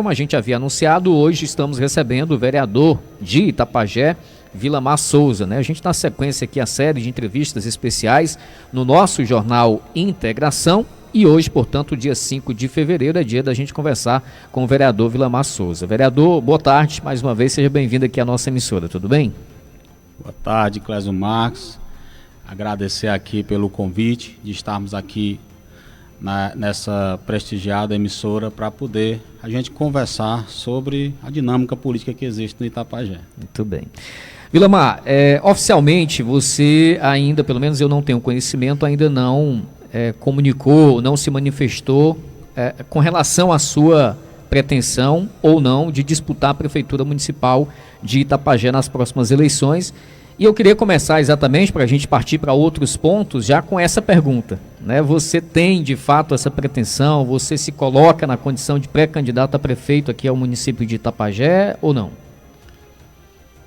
Como a gente havia anunciado, hoje estamos recebendo o vereador de Itapajé, Vilamar Souza, né? A gente dá sequência aqui a série de entrevistas especiais no nosso jornal Integração e hoje, portanto, dia 5 de fevereiro é dia da gente conversar com o vereador Vilamar Souza. Vereador, boa tarde, mais uma vez, seja bem-vindo aqui à nossa emissora, tudo bem? Boa tarde, Clésio Marcos. Agradecer aqui pelo convite de estarmos aqui nessa prestigiada emissora para poder a gente conversar sobre a dinâmica política que existe no Itapajé. Muito bem. Vilamar, oficialmente você ainda, pelo menos eu não tenho conhecimento, ainda não comunicou, não se manifestou com relação à sua pretensão ou não de disputar a Prefeitura Municipal de Itapajé nas próximas eleições. E eu queria começar exatamente para a gente partir para outros pontos já com essa pergunta, né? Você tem de fato essa pretensão, você se coloca na condição de pré-candidato a prefeito aqui ao município de Itapajé ou não?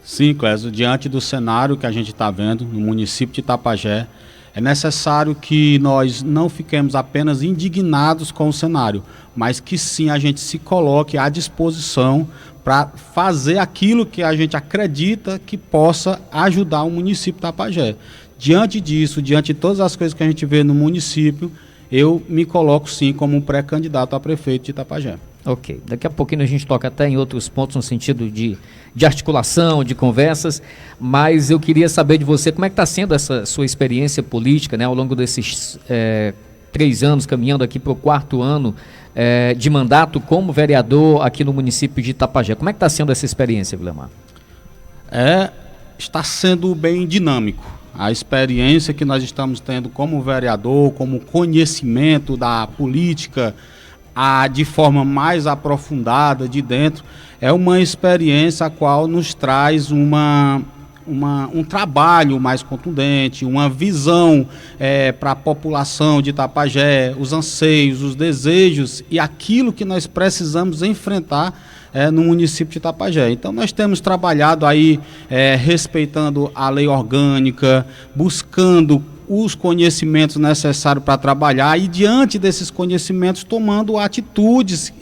Sim, Clésio, diante do cenário que a gente está vendo no município de Itapajé, é necessário que nós não fiquemos apenas indignados com o cenário, mas que sim a gente se coloque à disposição para fazer aquilo que a gente acredita que possa ajudar o município de Itapajé. Diante disso, diante de todas as coisas que a gente vê no município, eu me coloco sim como um pré-candidato a prefeito de Itapajé. Ok, daqui a pouquinho a gente toca até em outros pontos no sentido de articulação, de conversas, mas eu queria saber de você como é que está sendo essa sua experiência política, né, ao longo desses 3 anos, caminhando aqui para o 4º ano de mandato como vereador aqui no município de Itapajé. Como é que está sendo essa experiência, Vilamar? Está sendo bem dinâmico. A experiência que nós estamos tendo como vereador, como conhecimento da política, de forma mais aprofundada de dentro, é uma experiência a qual nos traz um trabalho mais contundente, uma visão para a população de Itapajé, os anseios, os desejos e aquilo que nós precisamos enfrentar no município de Itapajé. Então nós temos trabalhado aí respeitando a lei orgânica, buscando os conhecimentos necessários para trabalhar e diante desses conhecimentos tomando atitudes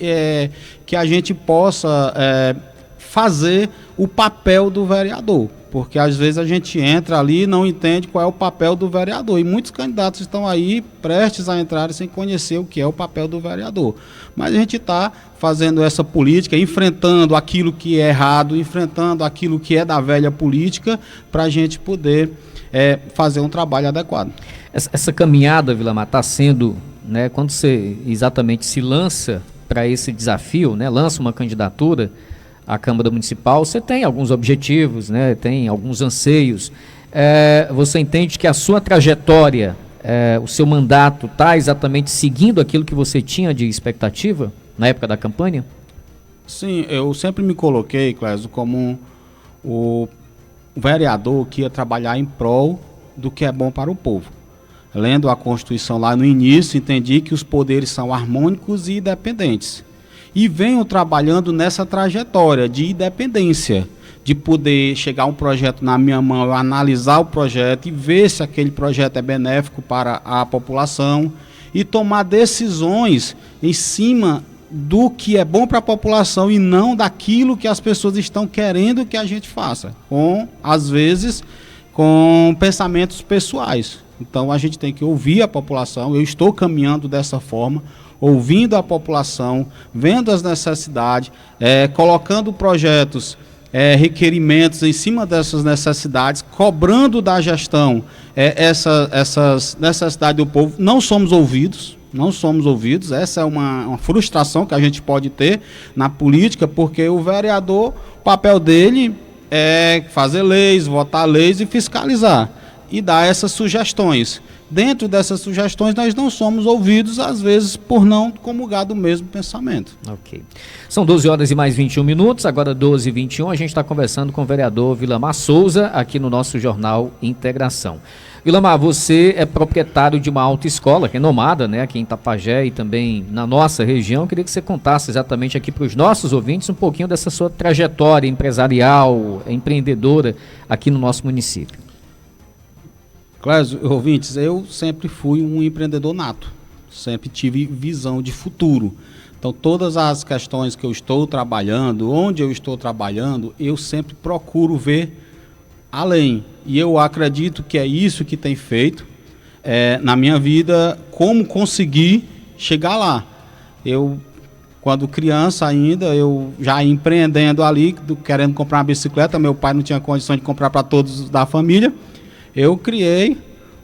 que a gente possa fazer o papel do vereador, porque às vezes a gente entra ali e não entende qual é o papel do vereador e muitos candidatos estão aí prestes a entrar sem conhecer o que é o papel do vereador, mas a gente está fazendo essa política, enfrentando aquilo que é errado, enfrentando aquilo que é da velha política para a gente poder fazer um trabalho adequado. Essa caminhada, Vilamar, está sendo, né, quando você exatamente se lança para esse desafio, né, lança uma candidatura à Câmara Municipal, você tem alguns objetivos, né, tem alguns anseios. Você entende que a sua trajetória, o seu mandato está exatamente seguindo aquilo que você tinha de expectativa na época da campanha? Sim, eu sempre me coloquei, Clésio, como o vereador que ia trabalhar em prol do que é bom para o povo. Lendo a Constituição lá no início, entendi que os poderes são harmônicos e independentes. E venho trabalhando nessa trajetória de independência, de poder chegar um projeto na minha mão, eu analisar o projeto e ver se aquele projeto é benéfico para a população e tomar decisões em cima do que é bom para a população e não daquilo que as pessoas estão querendo que a gente faça, às vezes com pensamentos pessoais. Então a gente tem que ouvir a população, eu estou caminhando dessa forma, ouvindo a população, vendo as necessidades, colocando projetos, requerimentos em cima dessas necessidades, cobrando da gestão essas necessidades do povo. Não somos ouvidos, essa é uma frustração que a gente pode ter na política, porque o vereador, o papel dele é fazer leis, votar leis e fiscalizar, e dar essas sugestões. Dentro dessas sugestões nós não somos ouvidos, às vezes por não comungar do mesmo pensamento. Ok. São 12 horas e mais 21 minutos, agora 12h21, a gente está conversando com o vereador Vilamar Souza, aqui no nosso jornal Integração. Vilamar, você é proprietário de uma autoescola renomada, né, aqui em Itapajé e também na nossa região. Eu queria que você contasse exatamente aqui para os nossos ouvintes um pouquinho dessa sua trajetória empresarial, empreendedora aqui no nosso município. Clésio, ouvintes, eu sempre fui um empreendedor nato, sempre tive visão de futuro. Então, todas as questões que eu estou trabalhando, onde eu estou trabalhando, eu sempre procuro ver além. E eu acredito que é isso que tem feito na minha vida, como conseguir chegar lá. Eu, quando criança ainda, eu já empreendendo ali, querendo comprar uma bicicleta, meu pai não tinha condição de comprar para todos da família, eu criei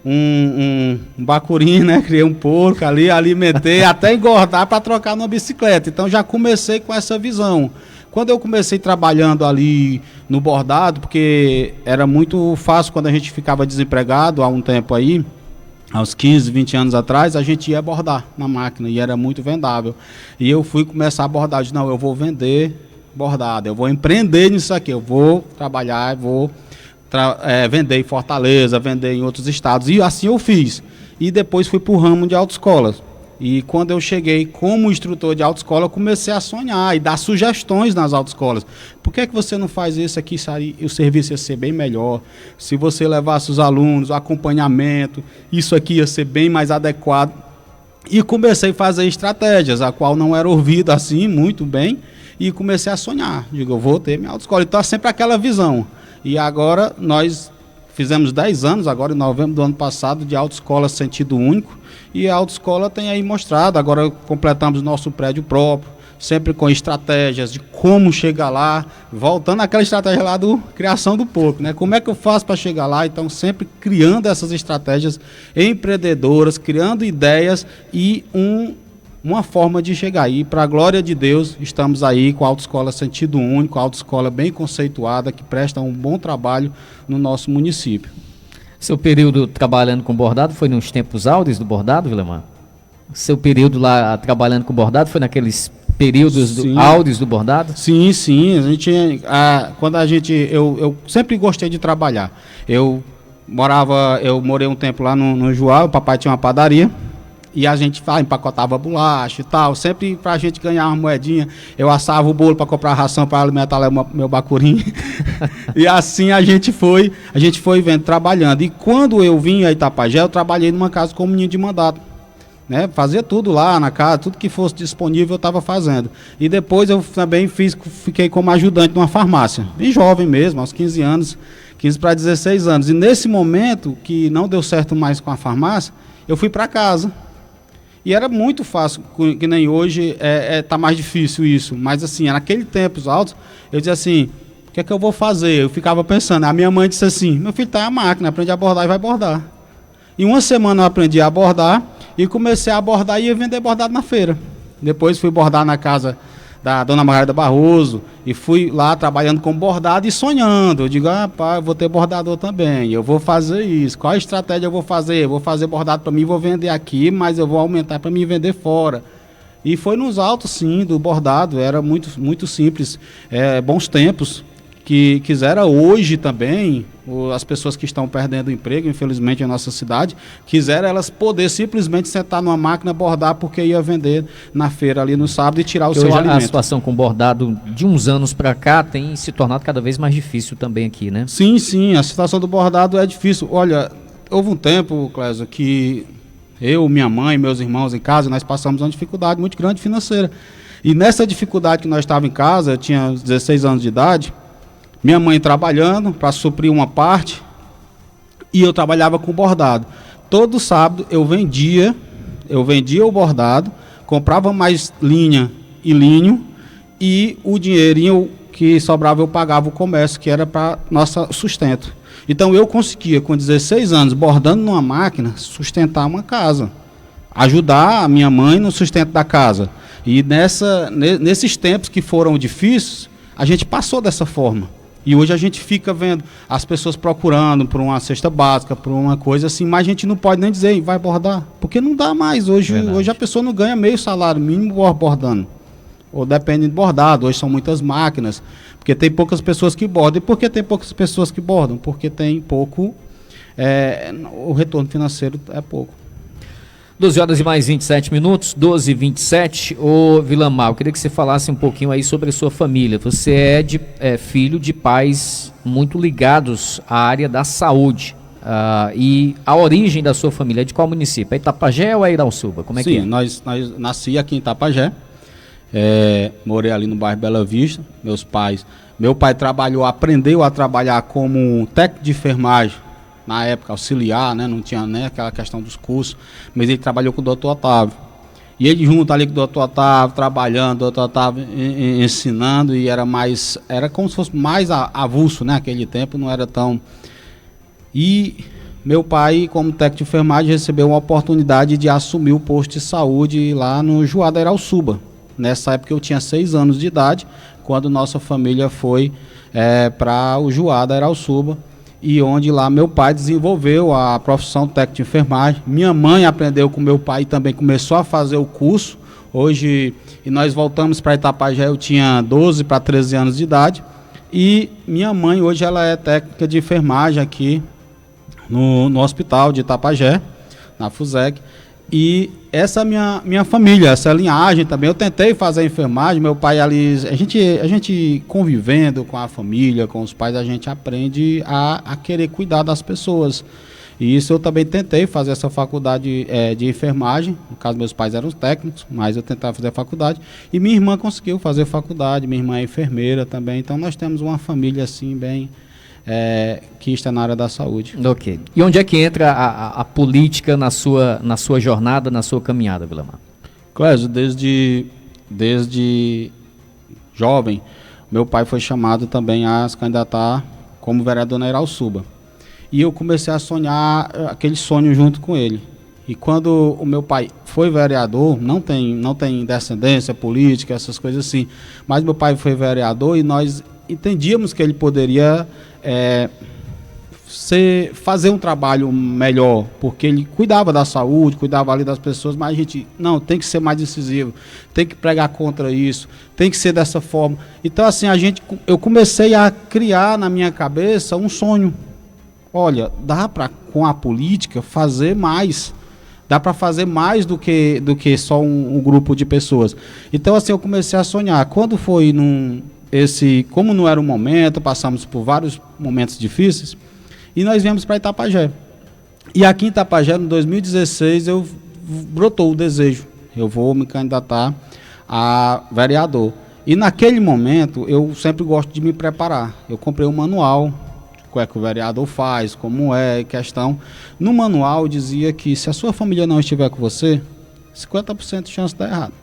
um bacuri, né? Criei um porco ali, alimentei até engordar para trocar numa bicicleta. Então já comecei com essa visão. Quando eu comecei trabalhando ali no bordado, porque era muito fácil quando a gente ficava desempregado há um tempo aí, há uns 15, 20 anos atrás, a gente ia bordar na máquina e era muito vendável. E eu fui começar a bordar, eu disse, não, eu vou vender bordado, eu vou empreender nisso aqui, eu vou trabalhar, vou vender em Fortaleza, vender em outros estados. E assim eu fiz. E depois fui para o ramo de autoescolas. E quando eu cheguei como instrutor de autoescola, eu comecei a sonhar e dar sugestões nas autoescolas. Por que você não faz isso aqui? O serviço ia ser bem melhor. Se você levasse os alunos, o acompanhamento, isso aqui ia ser bem mais adequado. E comecei a fazer estratégias, a qual não era ouvida assim muito bem. E comecei a sonhar. Digo, eu vou ter minha autoescola. Então é sempre aquela visão. E agora nós fizemos 10 anos, agora em novembro do ano passado, de autoescola sentido único. E a autoescola tem aí mostrado, agora completamos nosso prédio próprio, sempre com estratégias de como chegar lá, voltando àquela estratégia lá do criação do porco, né? Como é que eu faço para chegar lá? Então sempre criando essas estratégias empreendedoras, criando ideias e uma forma de chegar. E para a glória de Deus, estamos aí com a autoescola sentido único, a autoescola bem conceituada, que presta um bom trabalho no nosso município. Seu período trabalhando com bordado foi nos tempos áureos do bordado, Vilemar? Seu período lá trabalhando com bordado foi naqueles períodos áureos do bordado? Sim, sim. Eu sempre gostei de trabalhar. Eu morei um tempo lá no Joá, o papai tinha uma padaria. E a gente empacotava bolacha e tal, sempre pra gente ganhar uma moedinha. Eu assava o bolo para comprar ração para alimentar lá meu bacurim. E assim a gente foi vendo, trabalhando. E quando eu vim a Itapajé, eu trabalhei numa casa como menino de mandato. Né? Fazia tudo lá na casa, tudo que fosse disponível eu estava fazendo. E depois eu também fiquei como ajudante numa farmácia. Bem jovem mesmo, aos 15 anos, 15 para 16 anos. E nesse momento, que não deu certo mais com a farmácia, eu fui para casa. E era muito fácil, que nem hoje tá mais difícil isso. Mas assim, naquele tempo, os altos, eu dizia assim, o que é que eu vou fazer? Eu ficava pensando, a minha mãe disse assim, meu filho, tá a máquina, aprende a bordar e vai bordar. Em uma semana eu aprendi a bordar e comecei a bordar e ia vender bordado na feira. Depois fui bordar na casa da dona Margarida Barroso e fui lá trabalhando com bordado e sonhando. Eu digo, pai, eu vou ter bordador também, eu vou fazer isso. Qual a estratégia eu vou fazer? Eu vou fazer bordado para mim, vou vender aqui, mas eu vou aumentar para mim vender fora. E foi nos altos, sim, do bordado, era muito, muito simples. Bons tempos que quiseram hoje também, as pessoas que estão perdendo o emprego, infelizmente, na nossa cidade, quiseram elas poder simplesmente sentar numa máquina, bordar, porque ia vender na feira ali no sábado e tirar o seu alimento. A situação com bordado de uns anos para cá tem se tornado cada vez mais difícil também aqui, né? Sim, sim, a situação do bordado é difícil. Olha, houve um tempo, Clésio, que eu, minha mãe, meus irmãos em casa, nós passamos uma dificuldade muito grande financeira. E nessa dificuldade que nós estávamos em casa, eu tinha 16 anos de idade, minha mãe trabalhando para suprir uma parte e eu trabalhava com bordado. Todo sábado eu vendia o bordado, comprava mais linha e linho e o dinheirinho que sobrava eu pagava o comércio, que era para nosso sustento. Então eu conseguia, com 16 anos, bordando numa máquina, sustentar uma casa, ajudar a minha mãe no sustento da casa. E nesses tempos que foram difíceis, a gente passou dessa forma. E hoje a gente fica vendo as pessoas procurando por uma cesta básica, por uma coisa assim, mas a gente não pode nem dizer, vai bordar, porque não dá mais. Hoje a pessoa não ganha meio salário mínimo bordando. Ou depende de bordado, hoje são muitas máquinas, porque tem poucas pessoas que bordam. E por que tem poucas pessoas que bordam? Porque tem pouco, o retorno financeiro é pouco. 12 horas e mais 27 minutos, 12h27. Ô Vilamar, eu queria que você falasse um pouquinho aí sobre a sua família. Você é filho de pais muito ligados à área da saúde. E a origem da sua família é de qual município? É Itapajé ou é Irauçuba? Como é que é? Sim, nós nasci aqui em Itapajé. Morei ali no bairro Bela Vista. Meu pai aprendeu a trabalhar como técnico de enfermagem, na época auxiliar, né? Não tinha nem aquela questão dos cursos, mas ele trabalhou com o Dr. Otávio. E ele junto ali com o Dr. Otávio, trabalhando, o Dr. Otávio ensinando, e era como se fosse mais avulso, né? Naquele tempo não era tão... E meu pai, como técnico de enfermagem, recebeu uma oportunidade de assumir o posto de saúde lá no Juá da Irauçuba. Nessa época eu tinha 6 anos de idade, quando nossa família foi para o Juá da Irauçuba, e onde lá meu pai desenvolveu a profissão técnico de enfermagem. Minha mãe aprendeu com meu pai e também começou a fazer o curso. Hoje, e nós voltamos para Itapajé, eu tinha 12 para 13 anos de idade, e minha mãe hoje ela é técnica de enfermagem aqui no hospital de Itapajé, na FUSEC. E essa minha família, essa linhagem também, eu tentei fazer enfermagem, meu pai ali, a gente convivendo com a família, com os pais, a gente aprende a querer cuidar das pessoas. E isso eu também tentei fazer essa faculdade de enfermagem, no caso meus pais eram técnicos, mas eu tentava fazer a faculdade, e minha irmã conseguiu fazer faculdade, minha irmã é enfermeira também, então nós temos uma família assim bem... que está na área da saúde. Ok. E onde é que entra a política na sua jornada, na sua caminhada, Vilamar? Clésio, desde jovem, meu pai foi chamado também a se candidatar como vereador na Irauçuba. E eu comecei a sonhar aquele sonho junto com ele. E quando o meu pai foi vereador, não tem descendência política, essas coisas assim, mas meu pai foi vereador e nós entendíamos que ele poderia fazer um trabalho melhor, porque ele cuidava da saúde, cuidava ali das pessoas, mas a gente, não, tem que ser mais decisivo, tem que pregar contra isso, tem que ser dessa forma. Então assim, eu comecei a criar na minha cabeça um sonho. Olha, dá para, com a política, fazer mais. Dá para fazer mais do que só um grupo de pessoas. Então assim, eu comecei a sonhar. Quando foi como não era o momento, passamos por vários momentos difíceis, e nós viemos para Itapajé. E aqui em Itapajé, no 2016, brotou o desejo. Eu vou me candidatar a vereador. E naquele momento, eu sempre gosto de me preparar. Eu comprei um manual, o que o vereador faz, como é, questão. No manual dizia que se a sua família não estiver com você, 50% de chance de dar errado.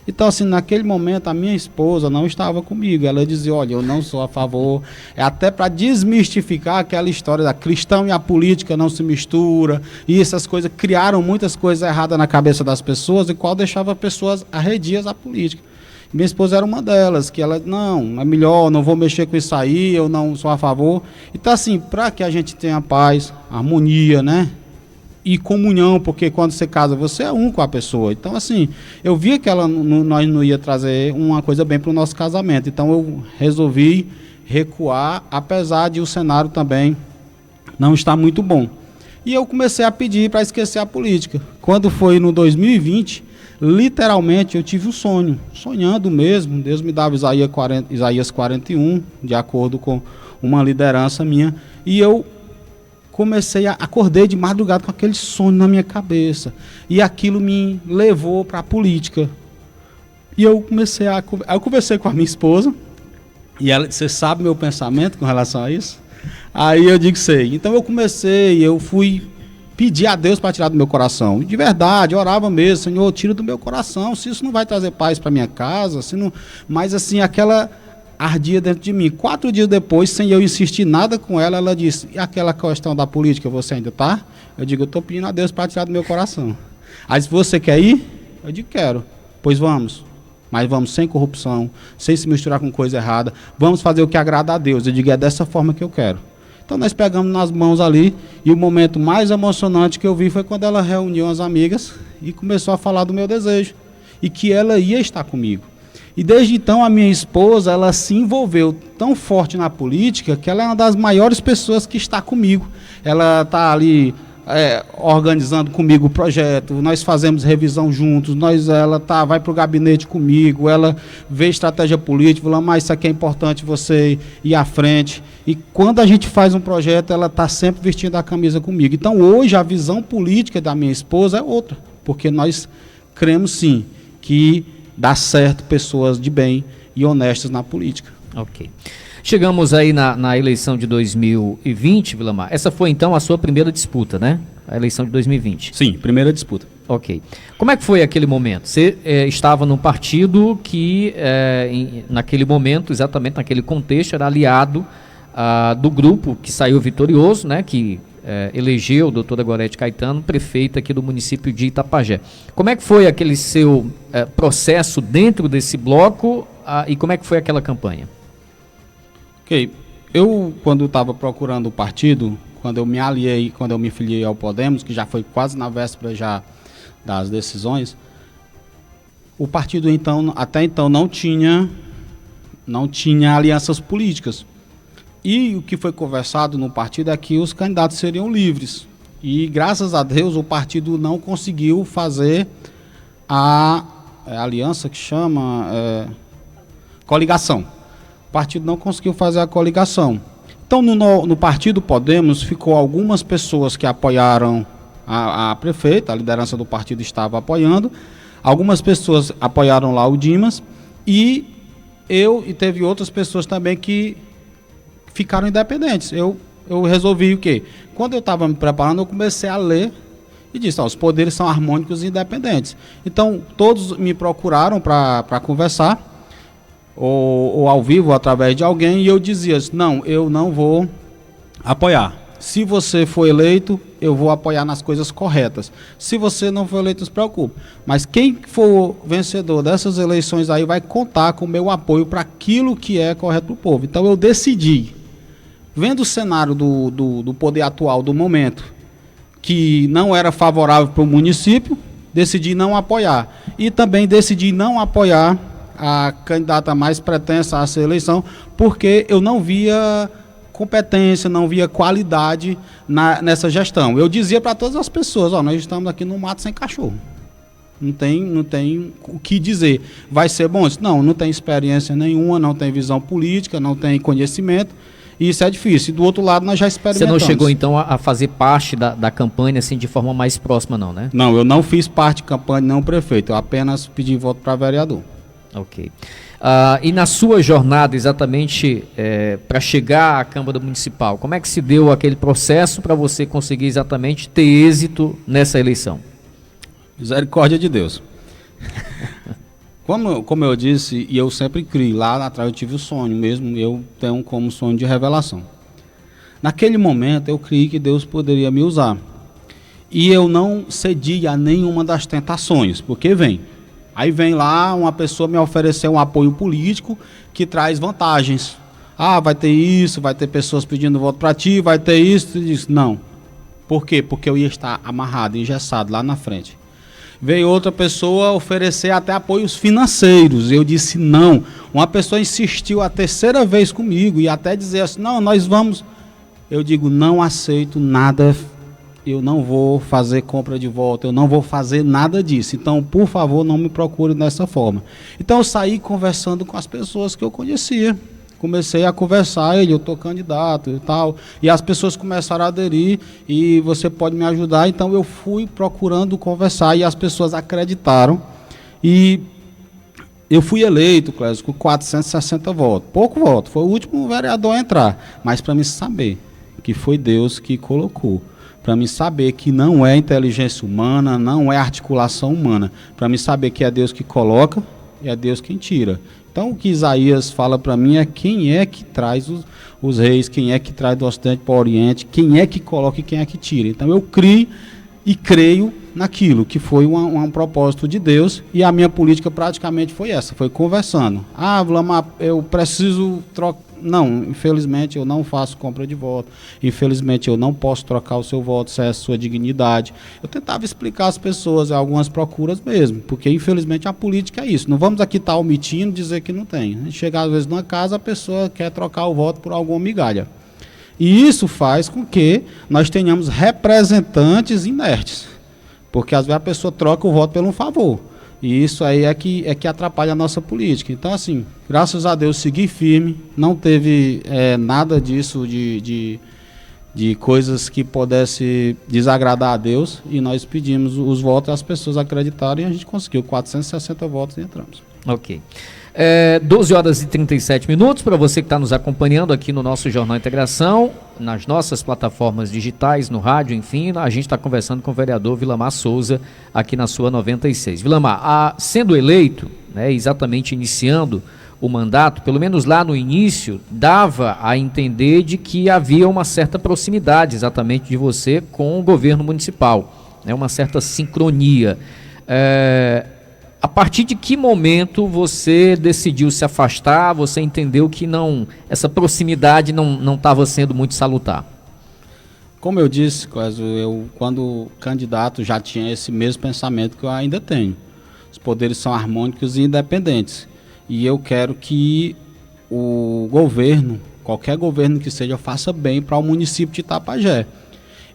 Então, assim, naquele momento, a minha esposa não estava comigo. Ela dizia, olha, eu não sou a favor. É até para desmistificar aquela história da cristão e a política não se mistura. E essas coisas criaram muitas coisas erradas na cabeça das pessoas, e qual deixava pessoas arredias à política. Minha esposa era uma delas, que ela, não, é melhor, não vou mexer com isso aí, eu não sou a favor. Então, assim, para que a gente tenha paz, harmonia, né? E comunhão, porque quando você casa, você é um com a pessoa. Então, assim, eu via que nós não ia trazer uma coisa bem para o nosso casamento. Então, eu resolvi recuar, apesar de o cenário também não estar muito bom. E eu comecei a pedir para esquecer a política. Quando foi no 2020, literalmente, eu tive um sonho, sonhando mesmo. Deus me dava Isaías 41, de acordo com uma liderança minha, e eu acordei de madrugada com aquele sonho na minha cabeça. E aquilo me levou para a política. E eu conversei com a minha esposa. E ela disse, você sabe meu pensamento com relação a isso? Aí eu digo, sei. Então eu fui pedir a Deus para tirar do meu coração. De verdade, eu orava mesmo, Senhor, tira do meu coração. Se isso não vai trazer paz para minha casa, mas assim, aquela ardia dentro de mim. 4 dias depois, sem eu insistir nada com ela, ela disse, e aquela questão da política, você ainda está? Eu digo, eu estou pedindo a Deus para tirar do meu coração. Aí, se você quer ir? Eu digo, quero. Pois vamos. Mas vamos sem corrupção, sem se misturar com coisa errada. Vamos fazer o que agrada a Deus. Eu digo, é dessa forma que eu quero. Então, nós pegamos nas mãos ali, e o momento mais emocionante que eu vi foi quando ela reuniu as amigas e começou a falar do meu desejo. E que ela ia estar comigo. E desde então a minha esposa, ela se envolveu tão forte na política que ela é uma das maiores pessoas que está comigo. Ela está ali organizando comigo o projeto, nós fazemos revisão juntos, ela vai para o gabinete comigo, ela vê estratégia política, fala, mas isso aqui é importante você ir à frente. E quando a gente faz um projeto, ela está sempre vestindo a camisa comigo. Então hoje a visão política da minha esposa é outra, porque nós cremos sim que dar certo pessoas de bem e honestas na política. Ok. Chegamos aí na eleição de 2020, Vilamar. Essa foi então a sua primeira disputa, né? A eleição de 2020. Sim, primeira disputa. Ok. Como é que foi aquele momento? Você estava num partido que, naquele momento, exatamente naquele contexto, era aliado do grupo que saiu vitorioso, né? Que elegeu a doutora Gorete Caetano, prefeita aqui do município de Itapajé. Como é que foi aquele seu processo dentro desse bloco e como é que foi aquela campanha? Ok. Eu, quando estava procurando o partido, quando eu me filiei ao Podemos, que já foi quase na véspera já das decisões, o partido até então não tinha alianças políticas. E o que foi conversado no partido é que os candidatos seriam livres. E graças a Deus o partido não conseguiu fazer a aliança que chama coligação. O partido não conseguiu fazer a coligação. Então, no partido Podemos, ficou algumas pessoas que apoiaram a prefeita, a liderança do partido estava apoiando, algumas pessoas apoiaram lá o Dimas, e teve outras pessoas também que ficaram independentes. Eu resolvi o quê? Quando eu estava me preparando, eu comecei a ler e disse, os poderes são harmônicos e independentes. Então, todos me procuraram para conversar, ou ao vivo, através de alguém, e eu dizia, não, eu não vou apoiar. Se você for eleito, eu vou apoiar nas coisas corretas. Se você não for eleito, não se preocupe. Mas quem for vencedor dessas eleições aí vai contar com o meu apoio para aquilo que é correto para o povo. Então eu decidi, vendo o cenário do poder atual do momento, que não era favorável para o município, decidi não apoiar. E também decidi não apoiar a candidata mais pretensa a essa eleição, porque eu não via competência, não via qualidade nessa gestão. Eu dizia para todas as pessoas, nós estamos aqui no mato sem cachorro. Não tem o que dizer. Vai ser bom? Não tem experiência nenhuma, não tem visão política, não tem conhecimento, e isso é difícil. E do outro lado nós já experimentamos. Você não chegou então a fazer parte da campanha assim de forma mais próxima não, né? Não, eu não fiz parte de campanha, não prefeito, eu apenas pedi voto para vereador. Ok. E na sua jornada, exatamente, para chegar à Câmara Municipal, como é que se deu aquele processo para você conseguir exatamente ter êxito nessa eleição? Misericórdia de Deus. Como eu disse, e eu sempre criei, lá atrás eu tive o sonho mesmo, eu tenho como sonho de revelação. Naquele momento eu criei que Deus poderia me usar. E eu não cedi a nenhuma das tentações, porque Aí vem lá uma pessoa me oferecer um apoio político que traz vantagens. Vai ter isso, vai ter pessoas pedindo voto para ti, vai ter isso. E disse, não. Por quê? Porque eu ia estar amarrado, engessado lá na frente. Veio outra pessoa oferecer até apoios financeiros. Eu disse não. Uma pessoa insistiu a terceira vez comigo e até dizer assim, não, nós vamos. Eu digo, não aceito nada. Eu não vou fazer compra de voto, eu não vou fazer nada disso. Então, por favor, não me procure dessa forma. Então, eu saí conversando com as pessoas que eu conhecia. Comecei a conversar, eu estou candidato e tal. E as pessoas começaram a aderir e você pode me ajudar. Então, eu fui procurando conversar e as pessoas acreditaram. E eu fui eleito, Clésio, com 460 votos. Pouco voto, foi o último vereador a entrar. Mas para mim saber que foi Deus que colocou. Para mim saber que não é inteligência humana, não é articulação humana. Para mim saber que é Deus que coloca e é Deus quem tira. Então o que Isaías fala para mim é quem é que traz os reis, quem é que traz do ocidente para o oriente, quem é que coloca e quem é que tira. Então eu crio e creio naquilo que foi um propósito de Deus, e a minha política praticamente foi essa, foi conversando. Vlamar, eu preciso trocar. Não, infelizmente eu não faço compra de voto, infelizmente eu não posso trocar o seu voto, se é a sua dignidade. Eu tentava explicar às pessoas, algumas procuras mesmo, porque infelizmente a política é isso, não vamos aqui estar omitindo, dizer que não tem. A gente chega às vezes numa casa, a pessoa quer trocar o voto por alguma migalha. E isso faz com que nós tenhamos representantes inertes, porque às vezes a pessoa troca o voto por um favor. E isso aí é que atrapalha a nossa política. Então, assim, graças a Deus, segui firme, não teve nada disso de de coisas que pudesse desagradar a Deus, e nós pedimos os votos, as pessoas acreditaram e a gente conseguiu 460 votos e entramos. Ok. 12 horas e 37 minutos, para você que está nos acompanhando aqui no nosso Jornal Integração, nas nossas plataformas digitais, no rádio, enfim, a gente está conversando com o vereador Vilamar Souza aqui na sua 96. Vilamar, sendo eleito, né, exatamente iniciando o mandato, pelo menos lá no início, dava a entender de que havia uma certa proximidade exatamente de você com o governo municipal, né, uma certa sincronia. A partir de que momento você decidiu se afastar, você entendeu que essa proximidade não estava sendo muito salutar? Como eu disse, eu quando candidato já tinha esse mesmo pensamento que eu ainda tenho. Os poderes são harmônicos e independentes. E eu quero que o governo, qualquer governo que seja, faça bem para o município de Itapajé.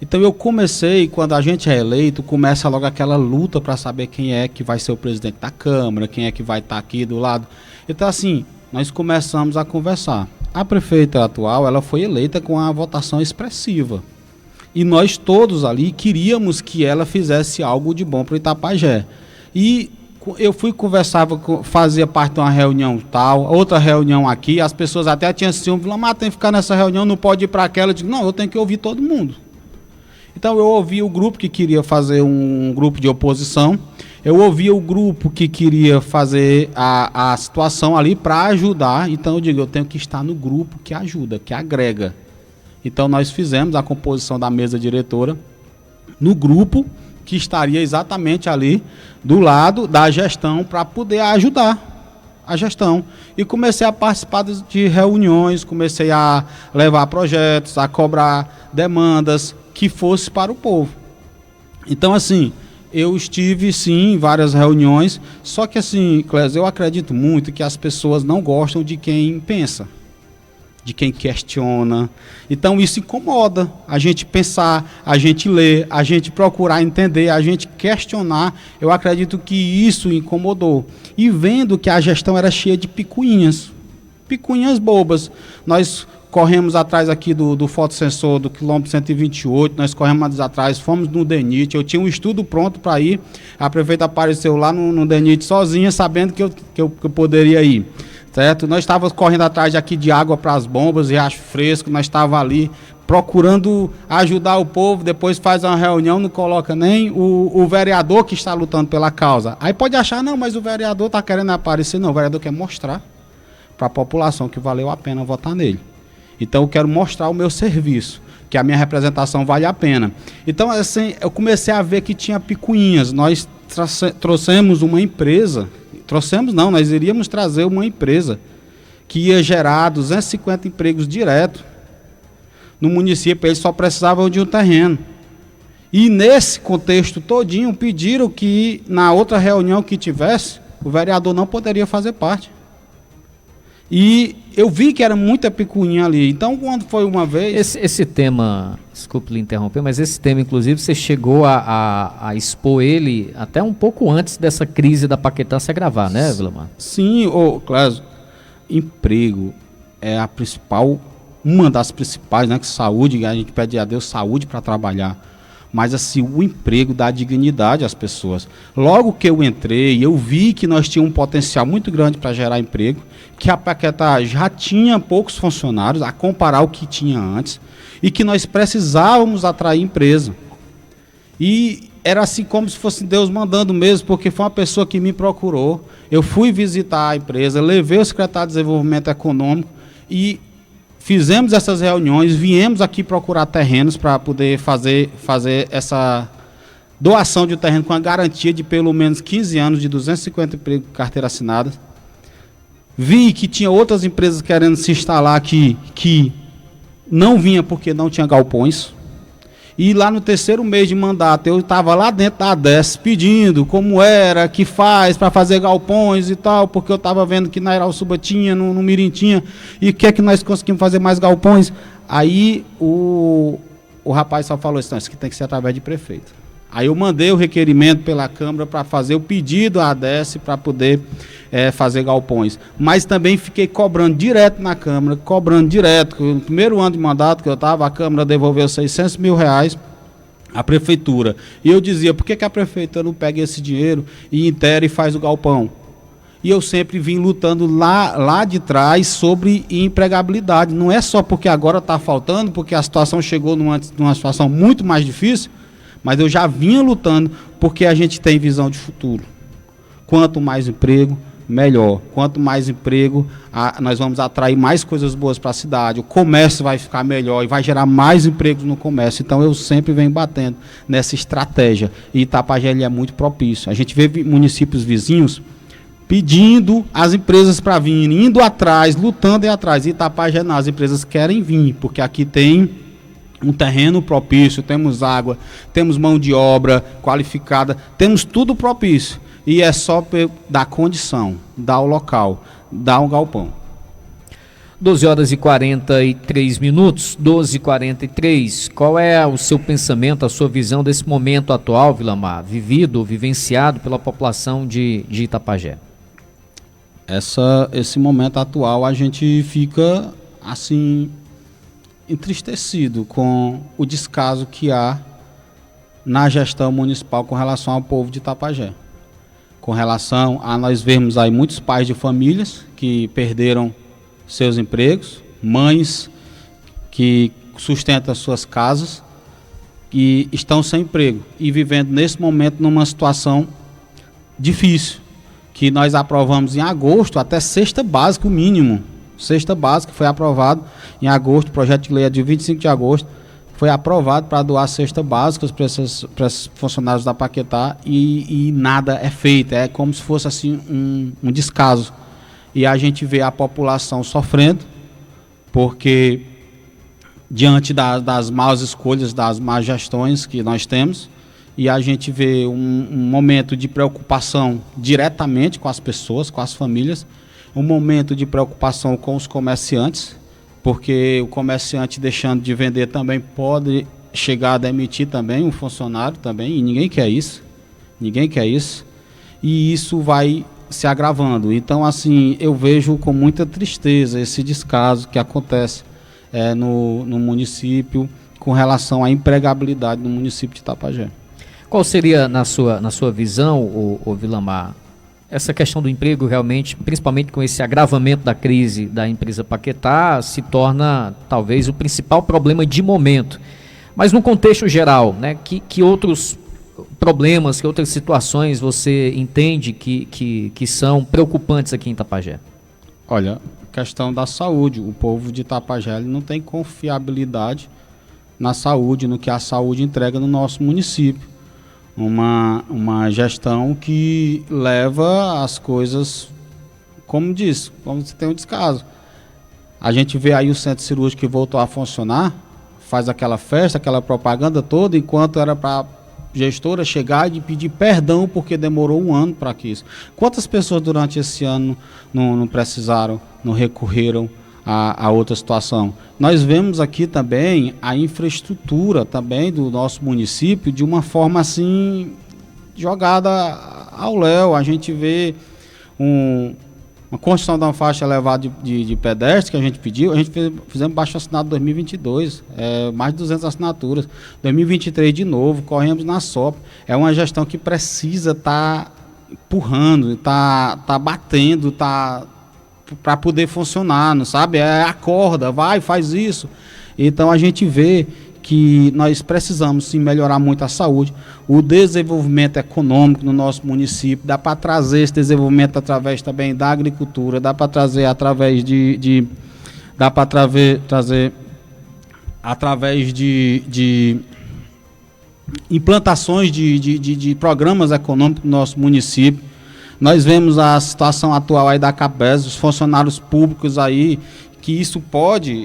Então eu comecei, quando a gente é eleito, começa logo aquela luta para saber quem é que vai ser o presidente da Câmara, quem é que vai estar aqui do lado. Então assim, nós começamos a conversar. A prefeita atual, ela foi eleita com a votação expressiva. E nós todos ali queríamos que ela fizesse algo de bom para o Itapajé. E eu fazia parte de uma reunião tal, outra reunião aqui, as pessoas até tinham assim, Vilamar, tem que ficar nessa reunião, não pode ir para aquela. Eu digo, não, eu tenho que ouvir todo mundo. Então eu ouvi o grupo que queria fazer um grupo de oposição, eu ouvi o grupo que queria fazer a situação ali para ajudar, então eu digo, eu tenho que estar no grupo que ajuda, que agrega. Então nós fizemos a composição da mesa diretora no grupo que estaria exatamente ali do lado da gestão para poder ajudar a gestão. E comecei a participar de reuniões, comecei a levar projetos, a cobrar demandas que fosse para o povo. Então, assim, eu estive, sim, em várias reuniões, só que, assim, Clésio, eu acredito muito que as pessoas não gostam de quem pensa, de quem questiona. Então, isso incomoda a gente pensar, a gente ler, a gente procurar entender, a gente questionar. Eu acredito que isso incomodou. E vendo que a gestão era cheia de picuinhas bobas. Nós corremos atrás aqui do fotossensor do quilômetro 128, nós corremos atrás, fomos no DENIT, eu tinha um estudo pronto para ir, a prefeita apareceu lá no DENIT sozinha, sabendo que eu poderia ir, certo? Nós estávamos correndo atrás aqui de água para as bombas, riacho fresco, nós estávamos ali procurando ajudar o povo, depois faz uma reunião, não coloca nem o vereador que está lutando pela causa. Aí pode achar, não, mas o vereador está querendo aparecer. Não, o vereador quer mostrar para a população que valeu a pena votar nele. Então eu quero mostrar o meu serviço, que a minha representação vale a pena. Então, assim, eu comecei a ver que tinha picuinhas. Nós trouxemos uma empresa, nós iríamos trazer uma empresa que ia gerar 250 empregos direto no município. Eles só precisavam de um terreno. E nesse contexto todinho, pediram que na outra reunião que tivesse, o vereador não poderia fazer parte. E eu vi que era muita picuinha ali. Então, quando foi uma vez... Esse tema, desculpe lhe interromper, mas esse tema, inclusive, você chegou a expor ele até um pouco antes dessa crise da Paquetá se agravar, né, Vilamar? Sim, Clésio, emprego é a principal, uma das principais, né, que saúde, a gente pede a Deus saúde para trabalhar. Mas assim, o emprego dá dignidade às pessoas. Logo que eu entrei, eu vi que nós tínhamos um potencial muito grande para gerar emprego, que a Paquetá já tinha poucos funcionários, a comparar o que tinha antes, e que nós precisávamos atrair empresa. E era assim como se fosse Deus mandando mesmo, porque foi uma pessoa que me procurou, eu fui visitar a empresa, levei o secretário de Desenvolvimento Econômico e fizemos essas reuniões, viemos aqui procurar terrenos para poder fazer essa doação de um terreno com a garantia de pelo menos 15 anos de 250 empregos de carteira assinada. Vi que tinha outras empresas querendo se instalar aqui que não vinha porque não tinha galpões. E lá no terceiro mês de mandato, eu estava lá dentro da ADES pedindo como era, que faz para fazer galpões e tal, porque eu estava vendo que na Irauçuba tinha, no Mirim tinha, e o que é que nós conseguimos fazer mais galpões? Aí o rapaz só falou assim, não, isso aqui tem que ser através de prefeito. Aí eu mandei o requerimento pela Câmara para fazer o pedido à ADES para poder fazer galpões. Mas também fiquei cobrando direto na Câmara, cobrando direto. No primeiro ano de mandato que eu estava, a Câmara devolveu R$600 mil à Prefeitura. E eu dizia, por que a Prefeitura não pega esse dinheiro e inteira e faz o galpão? E eu sempre vim lutando lá de trás sobre empregabilidade. Não é só porque agora está faltando, porque a situação chegou numa situação muito mais difícil, mas eu já vinha lutando porque a gente tem visão de futuro. Quanto mais emprego, melhor. Quanto mais emprego, nós vamos atrair mais coisas boas para a cidade. O comércio vai ficar melhor e vai gerar mais empregos no comércio. Então eu sempre venho batendo nessa estratégia. E Itapajé é muito propício. A gente vê municípios vizinhos pedindo as empresas para virem, indo atrás, lutando atrás. E Itapajé não, as empresas querem vir, porque aqui tem um terreno propício, temos água, temos mão de obra qualificada, temos tudo propício. E é só dar condição, dar o local, dar um galpão. 12h43, 12h43. Qual é o seu pensamento, a sua visão desse momento atual, Vilamar, vivenciado pela população de Itapajé? Esse momento atual a gente fica assim entristecido com o descaso que há na gestão municipal com relação ao povo de Itapajé. Com relação a nós vermos aí muitos pais de famílias que perderam seus empregos, mães que sustentam suas casas e estão sem emprego e vivendo nesse momento numa situação difícil, que nós aprovamos em agosto até cesta básica, o mínimo. Cesta básica foi aprovado em agosto, o projeto de lei é de 25 de agosto, foi aprovado para doar cesta básica para esses funcionários da Paquetá e nada é feito, é como se fosse assim um descaso. E a gente vê a população sofrendo, porque diante das más escolhas, das más gestões que nós temos, e a gente vê um momento de preocupação diretamente com as pessoas, com as famílias, um momento de preocupação com os comerciantes, porque o comerciante deixando de vender também pode chegar a demitir também um funcionário também, e ninguém quer isso, e isso vai se agravando. Então, assim, eu vejo com muita tristeza esse descaso que acontece no município com relação à empregabilidade no município de Itapajé. Qual seria, na sua visão, o Vilamar, essa questão do emprego realmente, principalmente com esse agravamento da crise da empresa Paquetá, se torna talvez o principal problema de momento. Mas no contexto geral, né, que outros problemas, que outras situações você entende que são preocupantes aqui em Itapajé? Olha, questão da saúde. O povo de Itapajé não tem confiabilidade na saúde, no que a saúde entrega no nosso município. Uma gestão que leva as coisas, como você tem um descaso. A gente vê aí o centro cirúrgico que voltou a funcionar, faz aquela festa, aquela propaganda toda, enquanto era para a gestora chegar e pedir perdão porque demorou um ano para isso. Quantas pessoas durante esse ano não precisaram, não recorreram a outra situação? Nós vemos aqui também a infraestrutura também do nosso município de uma forma assim jogada ao léu. A gente vê uma construção de uma faixa elevada de pedestre que a gente pediu, a gente fizemos baixo assinado em 2022, mais de 200 assinaturas, 2023 de novo, corremos na SOP. É uma gestão que precisa estar empurrando, está batendo, para poder funcionar, não sabe? Acorda, vai, faz isso. Então a gente vê que nós precisamos sim melhorar muito a saúde, o desenvolvimento econômico no nosso município, dá para trazer esse desenvolvimento através também da agricultura, dá para trazer através dá para trazer através de implantações de programas econômicos no nosso município. Nós vemos a situação atual aí da CAPES, os funcionários públicos aí, que